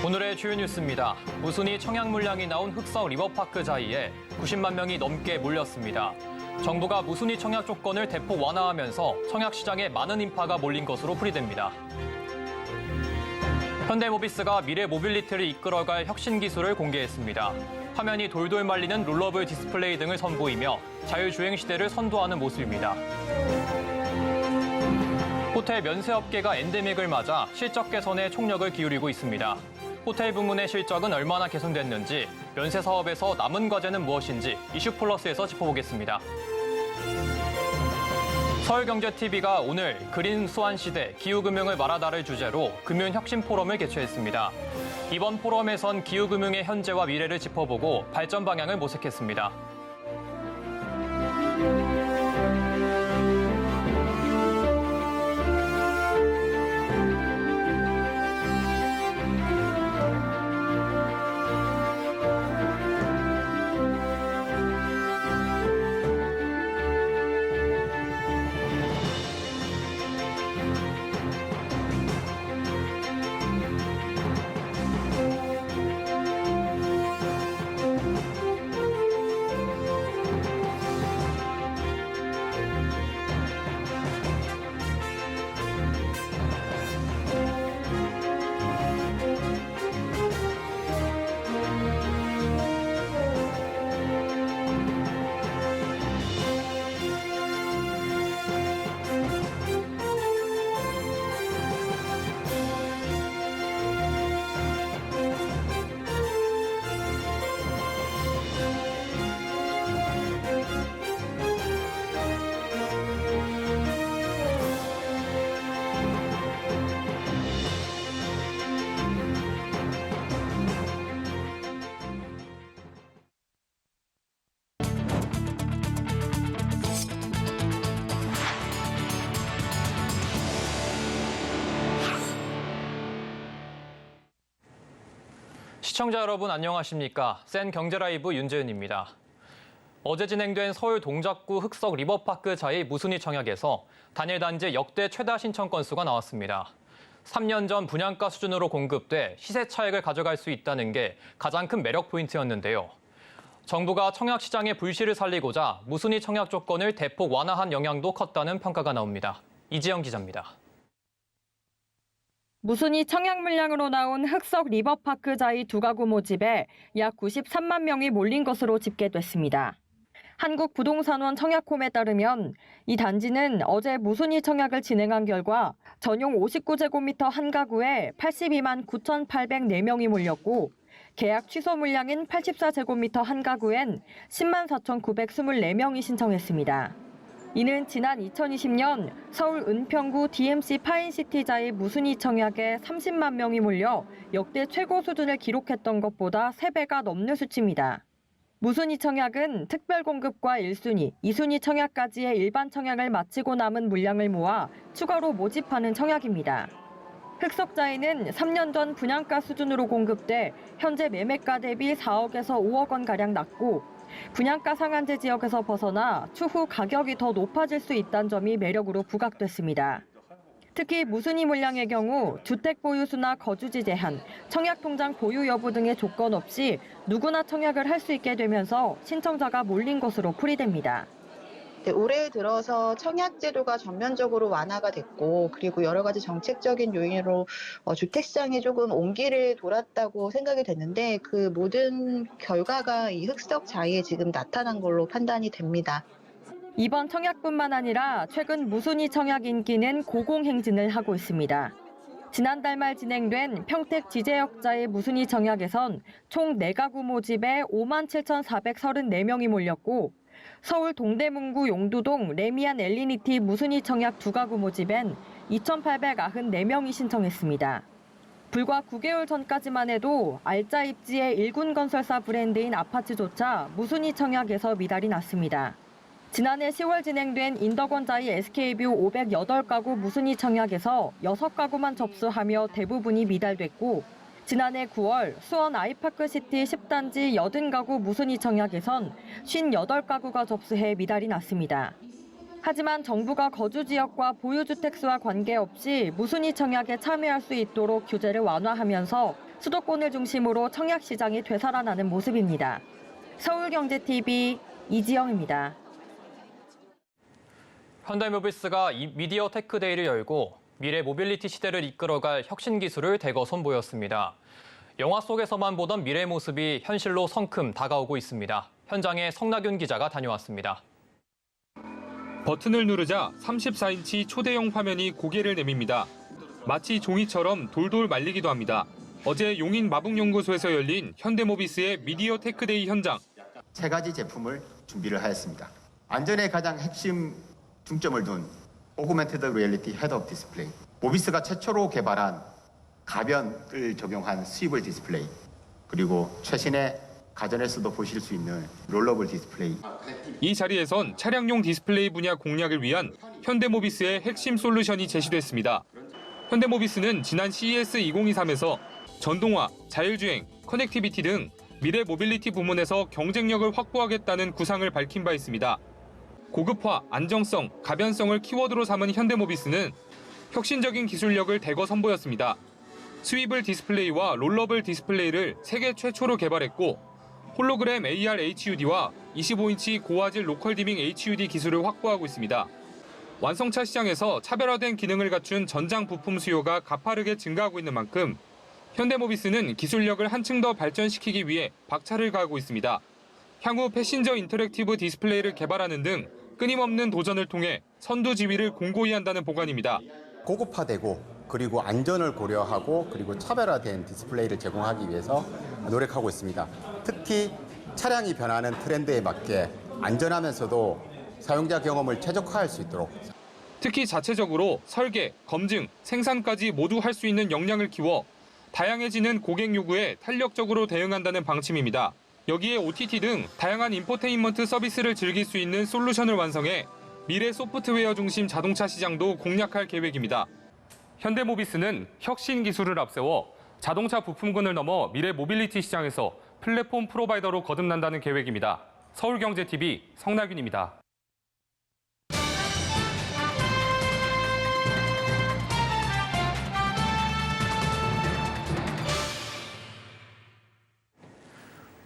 오늘의 주요 뉴스입니다. 무순위 청약 물량이 나온 흑석 리버파크 자이에 90만 명이 넘게 몰렸습니다. 정부가 무순위 청약 조건을 대폭 완화하면서 청약 시장에 많은 인파가 몰린 것으로 풀이됩니다. 현대모비스가 미래 모빌리티를 이끌어갈 혁신 기술을 공개했습니다. 화면이 돌돌 말리는 롤러블 디스플레이 등을 선보이며 자율주행 시대를 선도하는 모습입니다. 호텔 면세업계가 엔데믹을 맞아 실적 개선에 총력을 기울이고 있습니다. 호텔 부문의 실적은 얼마나 개선됐는지, 면세 사업에서 남은 과제는 무엇인지 이슈플러스에서 짚어보겠습니다. 서울경제TV가 오늘 그린 수환 시대 기후금융을 말하다를 주제로 금융혁신 포럼을 개최했습니다. 이번 포럼에선 기후금융의 현재와 미래를 짚어보고 발전 방향을 모색했습니다. 시청자 여러분 안녕하십니까? 센 경제라이브 윤재은입니다. 어제 진행된 서울 동작구 흑석 리버파크 자이 무순위 청약에서 단일 단지 역대 최다 신청 건수가 나왔습니다. 3년 전 분양가 수준으로 공급돼 시세 차익을 가져갈 수 있다는 게 가장 큰 매력 포인트였는데요. 정부가 청약 시장의 불씨를 살리고자 무순위 청약 조건을 대폭 완화한 영향도 컸다는 평가가 나옵니다. 이지영 기자입니다. 무순위 청약 물량으로 나온 흑석 리버파크 자이 두 가구 모집에 약 93만 명이 몰린 것으로 집계됐습니다. 한국부동산원 청약홈에 따르면 이 단지는 어제 무순위 청약을 진행한 결과 전용 59제곱미터 한 가구에 82만 9,804명이 몰렸고 계약 취소 물량인 84제곱미터 한 가구엔 10만 4,924명이 신청했습니다. 이는 지난 2020년 서울 은평구 DMC 파인시티자의 무순위 청약에 30만 명이 몰려 역대 최고 수준을 기록했던 것보다 3배가 넘는 수치입니다. 무순위 청약은 특별 공급과 1순위, 2순위 청약까지의 일반 청약을 마치고 남은 물량을 모아 추가로 모집하는 청약입니다. 흑석자이는 3년 전 분양가 수준으로 공급돼 현재 매매가 대비 4억에서 5억 원가량 낮고 분양가 상한제 지역에서 벗어나 추후 가격이 더 높아질 수 있다는 점이 매력으로 부각됐습니다. 특히 무순위 물량의 경우 주택 보유수나 거주지 제한, 청약통장 보유 여부 등의 조건 없이 누구나 청약을 할 수 있게 되면서 신청자가 몰린 것으로 풀이됩니다. 올해 들어서 청약 제도가 전면적으로 완화가 됐고 그리고 여러 가지 정책적인 요인으로 주택시장에 조금 온기를 돌았다고 생각이 됐는데 그 모든 결과가 이 흑석 자이에 지금 나타난 걸로 판단이 됩니다. 이번 청약뿐만 아니라 최근 무순위 청약 인기는 고공행진을 하고 있습니다. 지난달 말 진행된 평택 지제역자의 무순위 청약에선 총 4가구 모집에 5만 7,434명이 몰렸고 서울 동대문구 용두동 레미안 엘리니티 무순위 청약 2가구 모집엔 2,894명이 신청했습니다. 불과 9개월 전까지만 해도 알짜 입지의 일군건설사 브랜드인 아파트조차 무순위 청약에서 미달이 났습니다. 지난해 10월 진행된 인덕원자이 SK뷰 508가구 무순위 청약에서 6가구만 접수하며 대부분이 미달됐고 지난해 9월 수원 아이파크시티 10단지 80가구 무순위 청약에선 58가구가 접수해 미달이 났습니다. 하지만 정부가 거주 지역과 보유주택 수와 관계없이 무순위 청약에 참여할 수 있도록 규제를 완화하면서 수도권을 중심으로 청약 시장이 되살아나는 모습입니다. 서울경제TV 이지영입니다. 현대모비스가 미디어 테크데이를 열고 미래 모빌리티 시대를 이끌어갈 혁신 기술을 대거 선보였습니다. 영화 속에서만 보던 미래 모습이 현실로 성큼 다가오고 있습니다. 현장에 성나균 기자가 다녀왔습니다. 버튼을 누르자 34인치 초대형 화면이 고개를 내밉니다. 마치 종이처럼 돌돌 말리기도 합니다. 어제 용인 마북연구소에서 열린 현대모비스의 미디어 테크데이 현장. 세 가지 제품을 준비를 하였습니다. 안전에 가장 핵심 중점을 둔 오그멘티드 리얼리티 헤드업 디스플레이, 모비스가 최초로 개발한 가변을 적용한 스위블 디스플레이, 그리고 최신의 가전에서도 보실 수 있는 롤러블 디스플레이. 이 자리에선 차량용 디스플레이 분야 공략을 위한 현대모비스의 핵심 솔루션이 제시됐습니다. 현대모비스는 지난 CES 2023에서 전동화, 자율주행, 커넥티비티 등 미래 모빌리티 부문에서 경쟁력을 확보하겠다는 구상을 밝힌 바 있습니다. 고급화, 안정성, 가변성을 키워드로 삼은 현대모비스는 혁신적인 기술력을 대거 선보였습니다. 스위블 디스플레이와 롤러블 디스플레이를 세계 최초로 개발했고 홀로그램 AR HUD와 25인치 고화질 로컬 디밍 HUD 기술을 확보하고 있습니다. 완성차 시장에서 차별화된 기능을 갖춘 전장 부품 수요가 가파르게 증가하고 있는 만큼 현대모비스는 기술력을 한층 더 발전시키기 위해 박차를 가하고 있습니다. 향후 패신저 인터랙티브 디스플레이를 개발하는 등 끊임없는 도전을 통해 선두 지위를 공고히 한다는 보관입니다. 고급화되고 그리고 안전을 고려하고 그리고 차별화된 디스플레이를 제공하기 위해서 노력하고 있습니다. 특히 차량이 변하는 트렌드에 맞게 안전하면서도 사용자 경험을 최적화할 수 있도록. 특히 자체적으로 설계, 검증, 생산까지 모두 할 수 있는 역량을 키워 다양해지는 고객 요구에 탄력적으로 대응한다는 방침입니다. 여기에 OTT 등 다양한 인포테인먼트 서비스를 즐길 수 있는 솔루션을 완성해 미래 소프트웨어 중심 자동차 시장도 공략할 계획입니다. 현대모비스는 혁신 기술을 앞세워 자동차 부품군을 넘어 미래 모빌리티 시장에서 플랫폼 프로바이더로 거듭난다는 계획입니다. 서울경제TV 성나균입니다.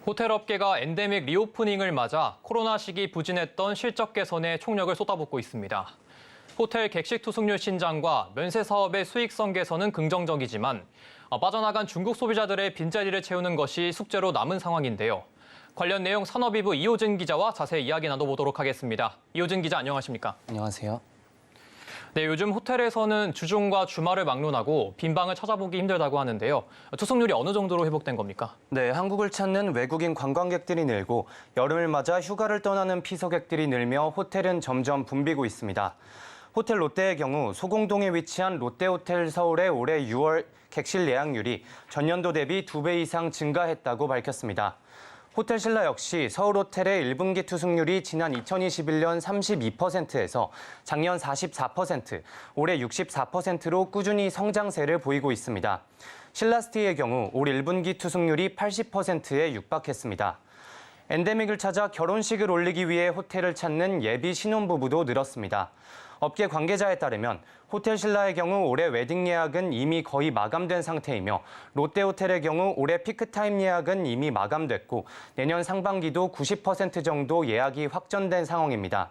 호텔 업계가 엔데믹 리오프닝을 맞아 코로나 시기 부진했던 실적 개선에 총력을 쏟아붓고 있습니다. 호텔 객실 투숙률 신장과 면세 사업의 수익성 개선은 긍정적이지만 빠져나간 중국 소비자들의 빈자리를 채우는 것이 숙제로 남은 상황인데요. 관련 내용 산업이부 이호진 기자와 자세히 이야기 나눠보도록 하겠습니다. 이호진 기자 안녕하십니까? 안녕하세요. 네, 요즘 호텔에서는 주중과 주말을 막론하고 빈 방을 찾아보기 힘들다고 하는데요. 투숙률이 어느 정도로 회복된 겁니까? 네, 한국을 찾는 외국인 관광객들이 늘고 여름을 맞아 휴가를 떠나는 피서객들이 늘며 호텔은 점점 붐비고 있습니다. 호텔 롯데의 경우 소공동에 위치한 롯데호텔 서울의 올해 6월 객실 예약률이 전년도 대비 2배 이상 증가했다고 밝혔습니다. 호텔 신라 역시 서울호텔의 1분기 투숙률이 지난 2021년 32%에서 작년 44%, 올해 64%로 꾸준히 성장세를 보이고 있습니다. 신라스테이의 경우 올 1분기 투숙률이 80%에 육박했습니다. 엔데믹을 찾아 결혼식을 올리기 위해 호텔을 찾는 예비 신혼부부도 늘었습니다. 업계 관계자에 따르면 호텔 신라의 경우 올해 웨딩 예약은 이미 거의 마감된 상태이며 롯데호텔의 경우 올해 피크타임 예약은 이미 마감됐고 내년 상반기도 90% 정도 예약이 확정된 상황입니다.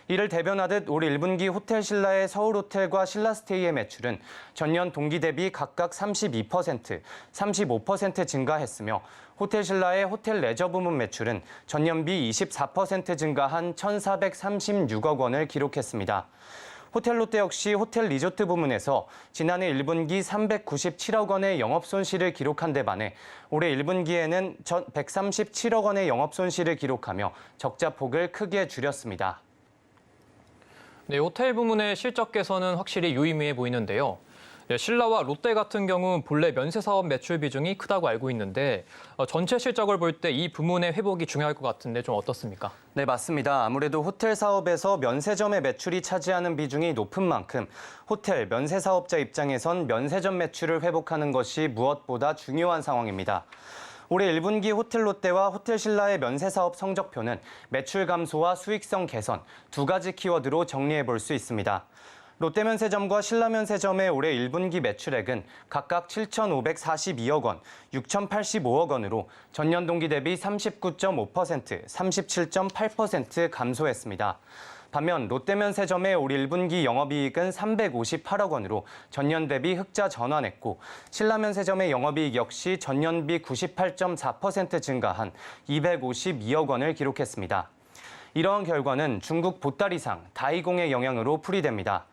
이를 대변하듯 올 1분기 호텔 신라의 서울호텔과 신라스테이의 매출은 전년 동기 대비 각각 32%, 35% 증가했으며 호텔 신라의 호텔 레저 부문 매출은 전년비 24% 증가한 1,436억 원을 기록했습니다. 호텔 롯데 역시 호텔 리조트 부문에서 지난해 1분기 397억 원의 영업손실을 기록한 데 반해 올해 1분기에는 137억 원의 영업손실을 기록하며 적자폭을 크게 줄였습니다. 네, 호텔 부문의 실적 개선은 확실히 유의미해 보이는데요. 네, 신라와 롯데 같은 경우 본래 면세 사업 매출 비중이 크다고 알고 있는데 전체 실적을 볼 때 이 부문의 회복이 중요할 것 같은데 좀 어떻습니까? 네, 맞습니다. 아무래도 호텔 사업에서 면세점의 매출이 차지하는 비중이 높은 만큼 호텔, 면세 사업자 입장에선 면세점 매출을 회복하는 것이 무엇보다 중요한 상황입니다. 올해 1분기 호텔 롯데와 호텔 신라의 면세 사업 성적표는 매출 감소와 수익성 개선 두 가지 키워드로 정리해 볼 수 있습니다. 롯데면세점과 신라면세점의 올해 1분기 매출액은 각각 7,542억 원, 6,085억 원으로 전년 동기 대비 39.5%, 37.8% 감소했습니다. 반면 롯데면세점의 올 1분기 영업이익은 358억 원으로 전년 대비 흑자 전환했고 신라면세점의 영업이익 역시 전년비 98.4% 증가한 252억 원을 기록했습니다. 이러한 결과는 중국 보따리상 다이공의 영향으로 풀이됩니다.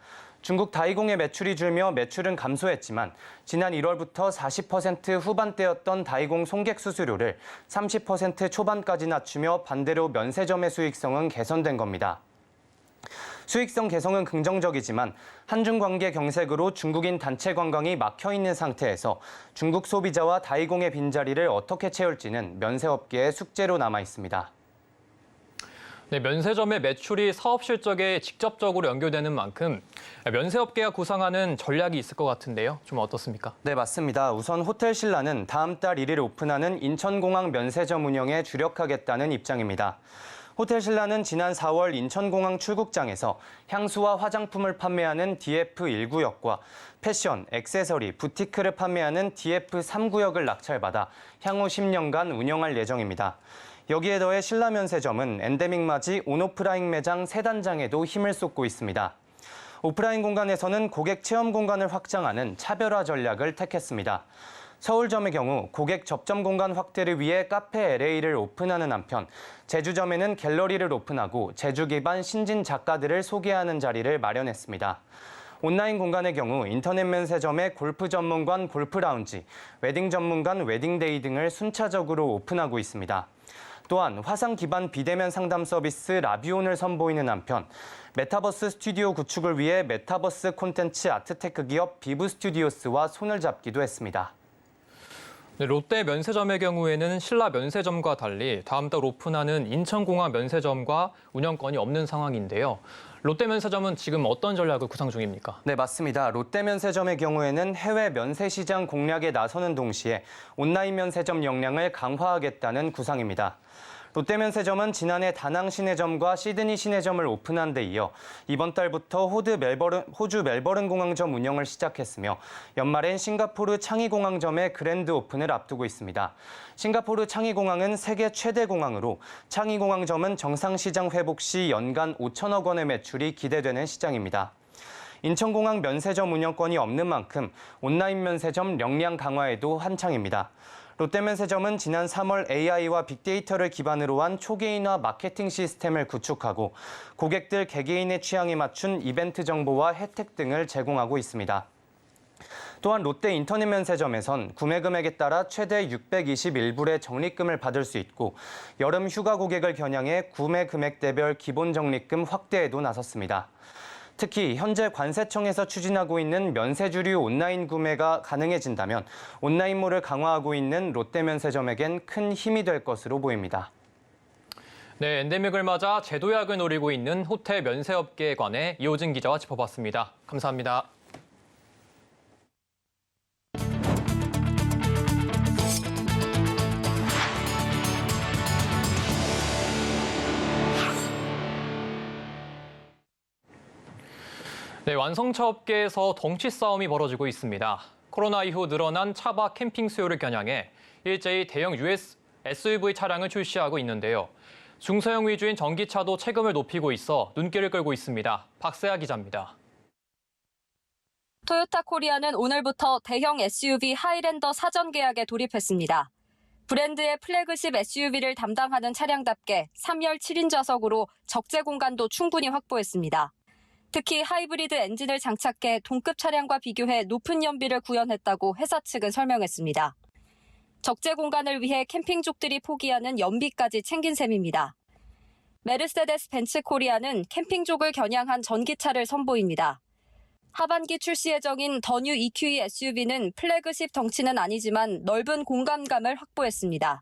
중국 다이공의 매출이 줄며 매출은 감소했지만 지난 1월부터 40% 후반대였던 다이공 송객 수수료를 30% 초반까지 낮추며 반대로 면세점의 수익성은 개선된 겁니다. 수익성 개선은 긍정적이지만 한중 관계 경색으로 중국인 단체 관광이 막혀 있는 상태에서 중국 소비자와 다이공의 빈자리를 어떻게 채울지는 면세업계의 숙제로 남아 있습니다. 네, 면세점의 매출이 사업 실적에 직접적으로 연결되는 만큼 면세업계가 구상하는 전략이 있을 것 같은데요. 좀 어떻습니까? 네, 맞습니다. 우선 호텔 신라는 다음 달 1일 오픈하는 인천공항 면세점 운영에 주력하겠다는 입장입니다. 호텔 신라는 지난 4월 인천공항 출국장에서 향수와 화장품을 판매하는 DF1구역과 패션, 액세서리, 부티크를 판매하는 DF3구역을 낙찰받아 향후 10년간 운영할 예정입니다. 여기에 더해 신라면세점은 엔데믹 맞이 온오프라인 매장 3단장에도 힘을 쏟고 있습니다. 오프라인 공간에서는 고객 체험 공간을 확장하는 차별화 전략을 택했습니다. 서울점의 경우 고객 접점 공간 확대를 위해 카페 LA를 오픈하는 한편 제주점에는 갤러리를 오픈하고 제주 기반 신진 작가들을 소개하는 자리를 마련했습니다. 온라인 공간의 경우 인터넷 면세점의 골프 전문관 골프 라운지, 웨딩 전문관 웨딩데이 등을 순차적으로 오픈하고 있습니다. 또한 화상 기반 비대면 상담 서비스 라비온을 선보이는 한편 메타버스 스튜디오 구축을 위해 메타버스 콘텐츠 아트테크 기업 비브 스튜디오스와 손을 잡기도 했습니다. 네, 롯데 면세점의 경우에는 신라 면세점과 달리 다음 달 오픈하는 인천공항 면세점과 운영권이 없는 상황인데요. 롯데 면세점은 지금 어떤 전략을 구상 중입니까? 네, 맞습니다. 롯데 면세점의 경우에는 해외 면세 시장 공략에 나서는 동시에 온라인 면세점 역량을 강화하겠다는 구상입니다. 롯데 면세점은 지난해 다낭 시내점과 시드니 시내점을 오픈한 데 이어 이번 달부터 호주 멜버른 공항점 운영을 시작했으며 연말엔 싱가포르 창의 공항점의 그랜드 오픈을 앞두고 있습니다. 싱가포르 창의 공항은 세계 최대 공항으로 창의 공항점은 정상 시장 회복 시 연간 5천억 원의 매출이 기대되는 시장입니다. 인천공항 면세점 운영권이 없는 만큼 온라인 면세점 역량 강화에도 한창입니다. 롯데면세점은 지난 3월 AI와 빅데이터를 기반으로 한 초개인화 마케팅 시스템을 구축하고 고객들 개개인의 취향에 맞춘 이벤트 정보와 혜택 등을 제공하고 있습니다. 또한 롯데 인터넷 면세점에선 구매 금액에 따라 최대 621불의 적립금을 받을 수 있고 여름 휴가 고객을 겨냥해 구매 금액대별 기본 적립금 확대에도 나섰습니다. 특히 현재 관세청에서 추진하고 있는 면세주류 온라인 구매가 가능해진다면 온라인몰을 강화하고 있는 롯데면세점에겐 큰 힘이 될 것으로 보입니다. 네, 엔데믹을 맞아 재도약을 노리고 있는 호텔 면세업계에 관해 이호진 기자와 짚어봤습니다. 감사합니다. 네, 완성차 업계에서 덩치 싸움이 벌어지고 있습니다. 코로나 이후 늘어난 차박 캠핑 수요를 겨냥해 일제히 대형 SUV 차량을 출시하고 있는데요. 중소형 위주인 전기차도 체급을 높이고 있어 눈길을 끌고 있습니다. 박세아 기자입니다. 토요타 코리아는 오늘부터 대형 SUV 하이랜더 사전 계약에 돌입했습니다. 브랜드의 플래그십 SUV를 담당하는 차량답게 3열 7인 좌석으로 적재 공간도 충분히 확보했습니다. 특히 하이브리드 엔진을 장착해 동급 차량과 비교해 높은 연비를 구현했다고 회사 측은 설명했습니다. 적재 공간을 위해 캠핑족들이 포기하는 연비까지 챙긴 셈입니다. 메르세데스 벤츠 코리아는 캠핑족을 겨냥한 전기차를 선보입니다. 하반기 출시 예정인 더 뉴 EQE SUV는 플래그십 덩치는 아니지만 넓은 공간감을 확보했습니다.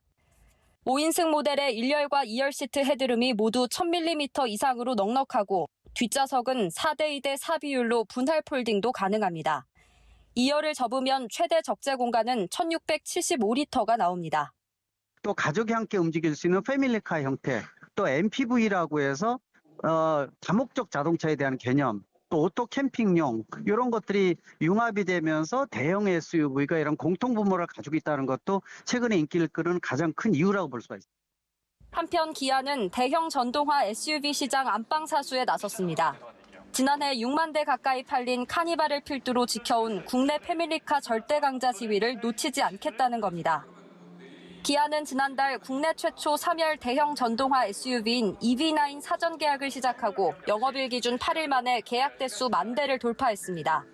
5인승 모델의 1열과 2열 시트 헤드룸이 모두 1000mm 이상으로 넉넉하고 뒷좌석은 4대2대 4 비율로 분할 폴딩도 가능합니다. 2열을 접으면 최대 적재 공간은 1675리터가 나옵니다. 또 가족이 함께 움직일 수 있는 패밀리카 형태, 또 MPV라고 해서 다목적 자동차에 대한 개념, 또 오토 캠핑용 이런 것들이 융합이 되면서 대형 SUV가 이런 공통분모를 가지고 있다는 것도 최근에 인기를 끌은 가장 큰 이유라고 볼 수가 있습니다. 한편 기아는 대형 전동화 SUV 시장 안방 사수에 나섰습니다. 지난해 6만 대 가까이 팔린 카니발을 필두로 지켜온 국내 패밀리카 절대 강자 지위를 놓치지 않겠다는 겁니다. 기아는 지난달 국내 최초 3열 대형 전동화 SUV인 EV9 사전 계약을 시작하고 영업일 기준 8일 만에 계약 대수 10,000대를 돌파했습니다.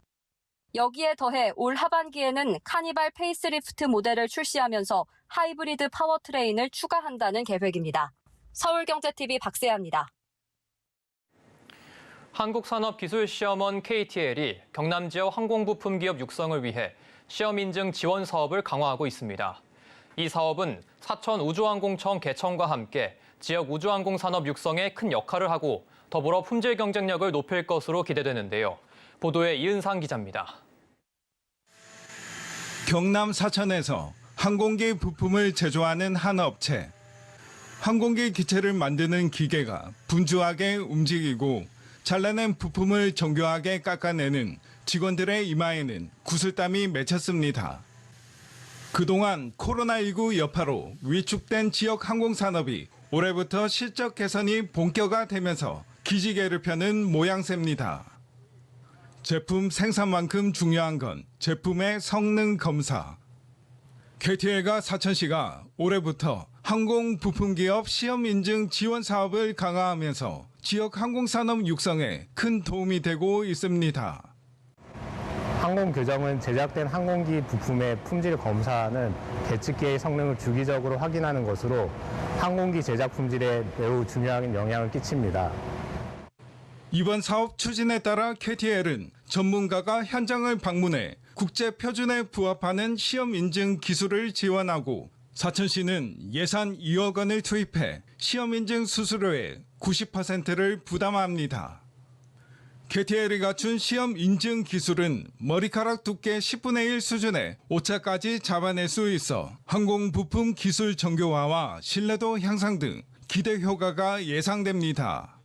여기에 더해 올 하반기에는 카니발 페이스리프트 모델을 출시하면서 하이브리드 파워트레인을 추가한다는 계획입니다. 서울경제TV 박세아입니다. 한국산업기술시험원 KTL이 경남 지역 항공부품 기업 육성을 위해 시험 인증 지원 사업을 강화하고 있습니다. 이 사업은 사천우주항공청 개청과 함께 지역 우주항공 산업 육성에 큰 역할을 하고 더불어 품질 경쟁력을 높일 것으로 기대되는데요. 보도에 이은상 기자입니다. 경남 사천에서 항공기 부품을 제조하는 한 업체. 항공기 기체를 만드는 기계가 분주하게 움직이고 잘라낸 부품을 정교하게 깎아내는 직원들의 이마에는 구슬땀이 맺혔습니다. 그동안 코로나19 여파로 위축된 지역 항공산업이 올해부터 실적 개선이 본격화되면서 기지개를 펴는 모양새입니다. 제품 생산만큼 중요한 건 제품의 성능 검사. KTL과 사천시가 올해부터 항공부품기업 시험 인증 지원 사업을 강화하면서 지역 항공산업 육성에 큰 도움이 되고 있습니다. 항공교정은 제작된 항공기 부품의 품질 검사는 계측기의 성능을 주기적으로 확인하는 것으로 항공기 제작 품질에 매우 중요한 영향을 끼칩니다. 이번 사업 추진에 따라 KTL은 전문가가 현장을 방문해 국제 표준에 부합하는 시험 인증 기술을 지원하고 사천시는 예산 2억 원을 투입해 시험 인증 수수료의 90%를 부담합니다. KTL이 갖춘 시험 인증 기술은 머리카락 두께 10분의 1 수준의 오차까지 잡아낼 수 있어 항공 부품 기술 정교화와 신뢰도 향상 등 기대 효과가 예상됩니다.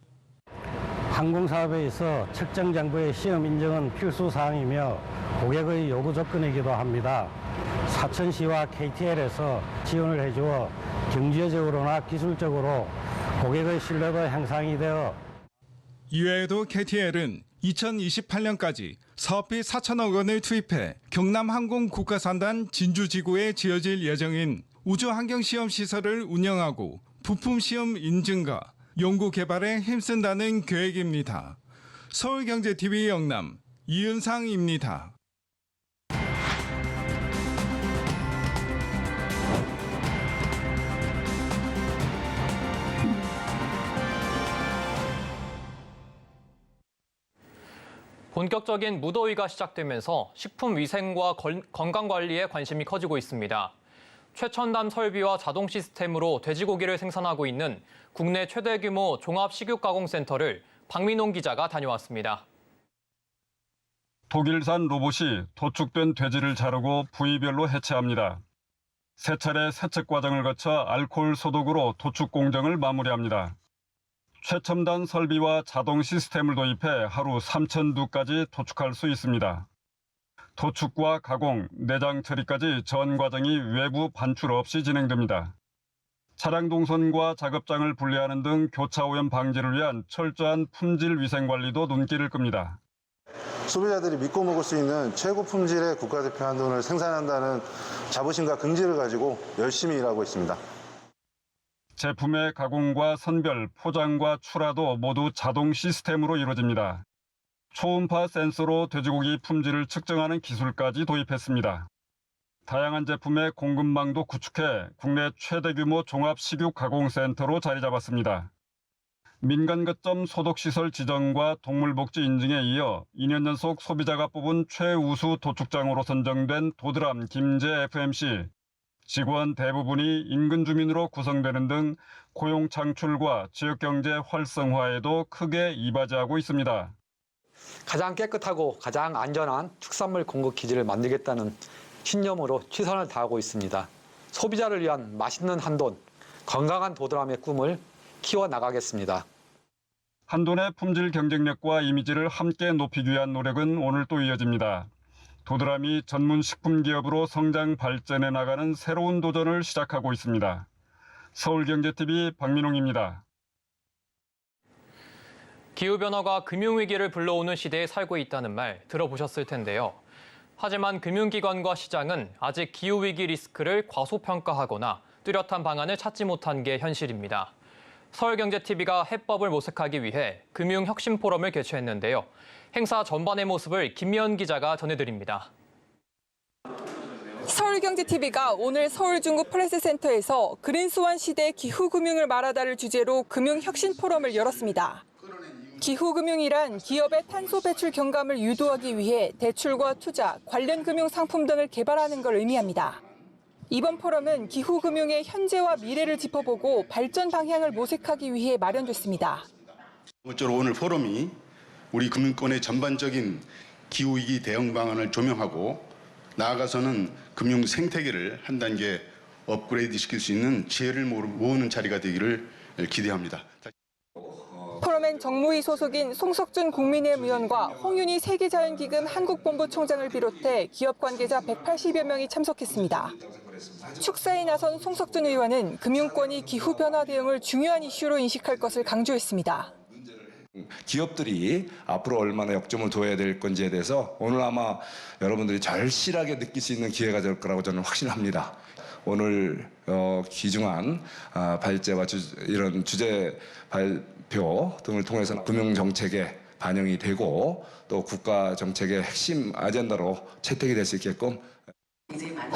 항공사업에 있어 측정 장부의 시험 인증은 필수 사항이며 고객의 요구 조건이기도 합니다. 사천시와 KTL에서 지원을 해주어 경제적으로나 기술적으로 고객의 신뢰도 향상이 되어 이외에도 KTL은 2028년까지 사업비 4천억 원을 투입해 경남항공 국가산단 진주지구에 지어질 예정인 우주환경시험시설을 운영하고 부품시험 인증과 연구개발에 힘쓴다는 계획입니다. 서울경제TV 영남 이은상입니다. 본격적인 무더위가 시작되면서 식품 위생과 건강 관리에 관심이 커지고 있습니다. 최첨단 설비와 자동 시스템으로 돼지고기를 생산하고 있는 국내 최대 규모 종합 식육가공센터를 박민홍 기자가 다녀왔습니다. 독일산 로봇이 도축된 돼지를 자르고 부위별로 해체합니다. 세 차례 세척 과정을 거쳐 알코올 소독으로 도축 공정을 마무리합니다. 최첨단 설비와 자동 시스템을 도입해 하루 3,000두까지 도축할 수 있습니다. 도축과 가공, 내장 처리까지 전 과정이 외부 반출 없이 진행됩니다. 차량 동선과 작업장을 분리하는 등 교차 오염 방지를 위한 철저한 품질 위생 관리도 눈길을 끕니다. 소비자들이 믿고 먹을 수 있는 최고 품질의 국가대표 한돈을 생산한다는 자부심과 긍지를 가지고 열심히 일하고 있습니다. 제품의 가공과 선별, 포장과 출하도 모두 자동 시스템으로 이루어집니다. 초음파 센서로 돼지고기 품질을 측정하는 기술까지 도입했습니다. 다양한 제품의 공급망도 구축해 국내 최대 규모 종합 식육 가공센터로 자리 잡았습니다. 민간 거점 소독시설 지정과 동물복지 인증에 이어 2년 연속 소비자가 뽑은 최우수 도축장으로 선정된 도드람 김제 FMC. 직원 대부분이 인근 주민으로 구성되는 등 고용 창출과 지역경제 활성화에도 크게 이바지하고 있습니다. 가장 깨끗하고 가장 안전한 축산물 공급 기지를 만들겠다는 신념으로 최선을 다하고 있습니다. 소비자를 위한 맛있는 한돈, 건강한 도드람의 꿈을 키워나가겠습니다. 한돈의 품질 경쟁력과 이미지를 함께 높이기 위한 노력은 오늘 또 이어집니다. 도드람이 전문 식품 기업으로 성장 발전해 나가는 새로운 도전을 시작하고 있습니다. 서울경제TV 박민홍입니다. 기후변화가 금융위기를 불러오는 시대에 살고 있다는 말 들어보셨을 텐데요. 하지만 금융기관과 시장은 아직 기후위기 리스크를 과소평가하거나 뚜렷한 방안을 찾지 못한 게 현실입니다. 서울경제TV가 해법을 모색하기 위해 금융혁신포럼을 개최했는데요. 행사 전반의 모습을 김미연 기자가 전해드립니다. 서울경제TV가 오늘 서울 중구 프레스센터에서 그린스완 시대 기후금융을 말하다를 주제로 금융혁신포럼을 열었습니다. 기후금융이란 기업의 탄소 배출 경감을 유도하기 위해 대출과 투자, 관련 금융 상품 등을 개발하는 걸 의미합니다. 이번 포럼은 기후금융의 현재와 미래를 짚어보고 발전 방향을 모색하기 위해 마련됐습니다. 아무쪼록 오늘 포럼이 우리 금융권의 전반적인 기후위기 대응 방안을 조명하고 나아가서는 금융 생태계를 한 단계 업그레이드 시킬 수 있는 지혜를 모으는 자리가 되기를 기대합니다. 포럼엔 정무위 소속인 송석준 국민의힘 의원과 홍윤희 세계자연기금 한국본부총장을 비롯해 기업 관계자 180여 명이 참석했습니다. 축사에 나선 송석준 의원은 금융권이 기후변화 대응을 중요한 이슈로 인식할 것을 강조했습니다. 기업들이 앞으로 얼마나 역점을 둬야 될 건지에 대해서 오늘 아마 여러분들이 절실하게 느낄 수 있는 기회가 될 거라고 저는 확신합니다. 오늘 귀중한 발제와 이런 주제 발표 등을 통해서 금융정책에 반영이 되고 또 국가 정책의 핵심 아젠다로 채택이 될 수 있게끔.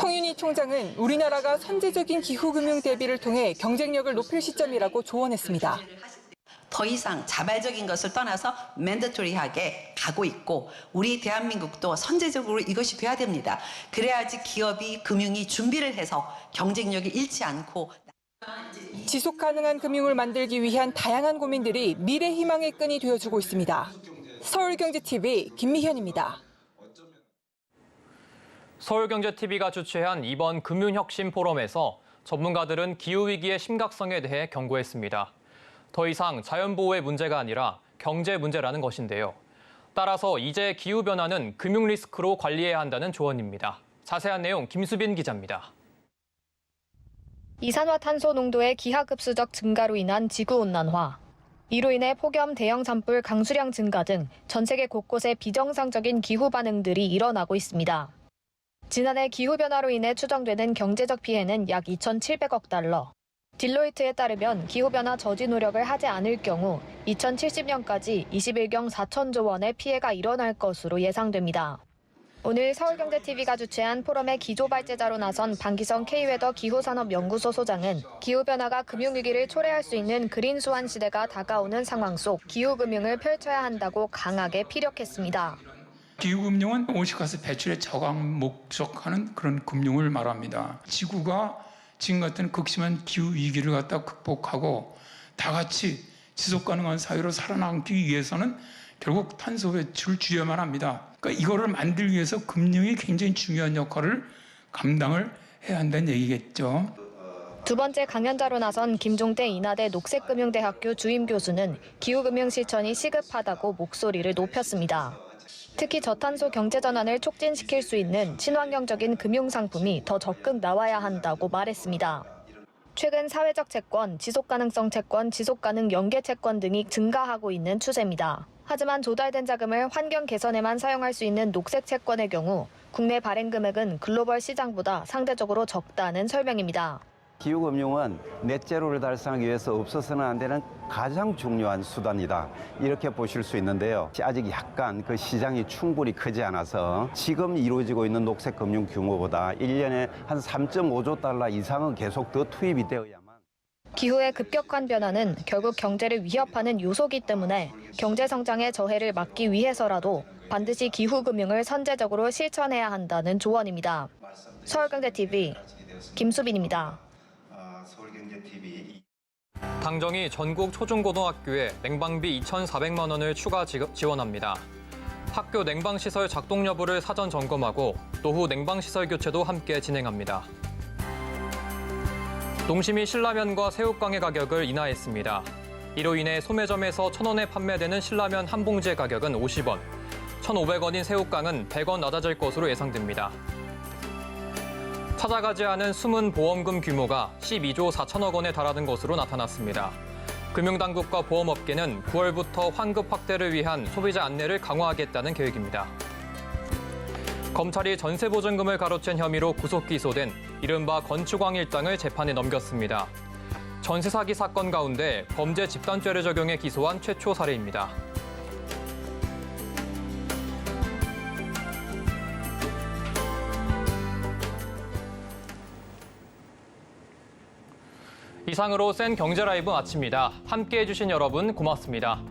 홍윤희 총장은 우리나라가 선제적인 기후금융 대비를 통해 경쟁력을 높일 시점이라고 조언했습니다. 더 이상 자발적인 것을 떠나서 맨더토리하게 가고 있고 우리 대한민국도 선제적으로 이것이 돼야 됩니다. 그래야지 기업이 금융이 준비를 해서 경쟁력이 잃지 않고 지속 가능한 금융을 만들기 위한 다양한 고민들이 미래 희망의 끈이 되어주고 있습니다. 서울경제TV 김미현입니다. 서울경제TV가 주최한 이번 금융혁신 포럼에서 전문가들은 기후위기의 심각성에 대해 경고했습니다. 더 이상 자연보호의 문제가 아니라 경제 문제라는 것인데요. 따라서 이제 기후변화는 금융 리스크로 관리해야 한다는 조언입니다. 자세한 내용 김수빈 기자입니다. 이산화탄소 농도의 기하급수적 증가로 인한 지구온난화, 이로 인해 폭염, 대형 산불, 강수량 증가 등 전 세계 곳곳에 비정상적인 기후 반응들이 일어나고 있습니다. 지난해 기후변화로 인해 추정되는 경제적 피해는 약 2,700억 달러. 딜로이트에 따르면 기후변화 저지 노력을 하지 않을 경우 2070년까지 21경 4천조 원의 피해가 일어날 것으로 예상됩니다. 오늘 서울경제TV가 주최한 포럼의 기조발제자로 나선 방기성 K웨더 기후산업연구소 소장은 기후변화가 금융위기를 초래할 수 있는 그린스완 시대가 다가오는 상황 속 기후금융을 펼쳐야 한다고 강하게 피력했습니다. 기후금융은 온실가스 배출에 저감 목적하는 그런 금융을 말합니다. 지구가 지금 같은 극심한 기후위기를 갖다 극복하고 다 같이 지속가능한 사회로 살아남기 위해서는 결국 탄소 배출을 줄여야만 합니다. 그러니까 이거를 만들기 위해서 금융이 굉장히 중요한 역할을 감당을 해야 한다는 얘기겠죠. 두 번째 강연자로 나선 김종대 인하대 녹색금융대학교 주임 교수는 기후금융 실천이 시급하다고 목소리를 높였습니다. 특히 저탄소 경제전환을 촉진시킬 수 있는 친환경적인 금융상품이 더 적극 나와야 한다고 말했습니다. 최근 사회적 채권, 지속가능성 채권, 지속가능 연계 채권 등이 증가하고 있는 추세입니다. 하지만 조달된 자금을 환경 개선에만 사용할 수 있는 녹색 채권의 경우 국내 발행 금액은 글로벌 시장보다 상대적으로 적다는 설명입니다. 기후금융은 넷제로를 달성하기 위해서 없어서는 안 되는 가장 중요한 수단이다. 이렇게 보실 수 있는데요. 아직 약간 그 시장이 충분히 크지 않아서 지금 이루어지고 있는 녹색금융 규모보다 1년에 한 3.5조 달러 이상은 계속 더 투입이 되어야만. 기후의 급격한 변화는 결국 경제를 위협하는 요소이기 때문에 경제 성장의 저해를 막기 위해서라도 반드시 기후금융을 선제적으로 실천해야 한다는 조언입니다. 서울경제TV 김수빈입니다. 당정이 전국 초중고등학교에 냉방비 2,400만 원을 추가 지원합니다. 학교 냉방시설 작동 여부를 사전 점검하고 노후 냉방시설 교체도 함께 진행합니다. 농심이 신라면과 새우깡의 가격을 인하했습니다. 이로 인해 소매점에서 1,000원에 판매되는 신라면 한 봉지의 가격은 50원, 1,500원인 새우깡은 100원 낮아질 것으로 예상됩니다. 찾아가지 않은 숨은 보험금 규모가 12조 4천억 원에 달하는 것으로 나타났습니다. 금융당국과 보험업계는 9월부터 환급 확대를 위한 소비자 안내를 강화하겠다는 계획입니다. 검찰이 전세보증금을 가로챈 혐의로 구속 기소된 이른바 건축왕 일당을 재판에 넘겼습니다. 전세 사기 사건 가운데 범죄 집단죄를 적용해 기소한 최초 사례입니다. 이상으로 센 경제 라이브 마칩니다. 함께해 주신 여러분 고맙습니다.